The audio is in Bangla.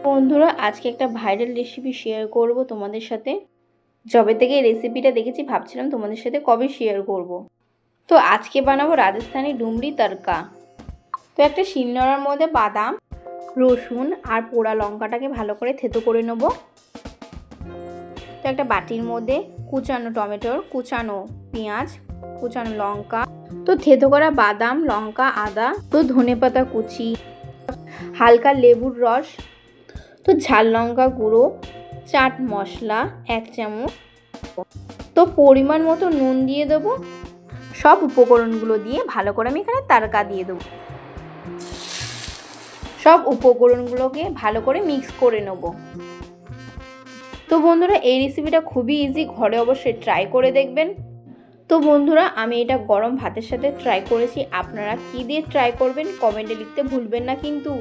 বন্ধুরা আজকে একটা ভাইরাল রেসিপি শেয়ার করব তোমাদের সাথে। যবে থেকে এই রেসিপিটা দেখেছি ভাবছিলাম তোমাদের সাথে কবে শেয়ার করব। তো আজকে বানাবো রাজস্থানি ডুমরি তড়কা। তো একটা শিলনোড়ার মধ্যে বাদাম, রসুন আর পোড়া লঙ্কাটাকে ভালো করে থেতো করে নেব। তো একটা বাটির মধ্যে কুচানো টমেটোর, কুচানো পেঁয়াজ, কুচানো লঙ্কা, তো থেতো করা বাদাম, লঙ্কা, আদা, তো ধনেপাতা কুচি, হালকা লেবুর রস, তো ঝাল লঙ্কা গুঁড়ো, চাট মশলা 1 চামচ, তো পরিমাণ মতো নুন দিয়ে দেবো। সব উপকরণগুলো দিয়ে ভালো করে আমি এখানে তড়কা দিয়ে দেবো। সব উপকরণগুলোকে ভালো করে মিক্স করে নেব। তো বন্ধুরা এই রেসিপিটা খুবই ইজি, ঘরে অবশ্যই ট্রাই করে দেখবেন। তো বন্ধুরা আমি এটা গরম ভাতের সাথে ট্রাই করেছি, আপনারা কী দিয়ে ট্রাই করবেন কমেন্টে লিখতে ভুলবেন না কিন্তু।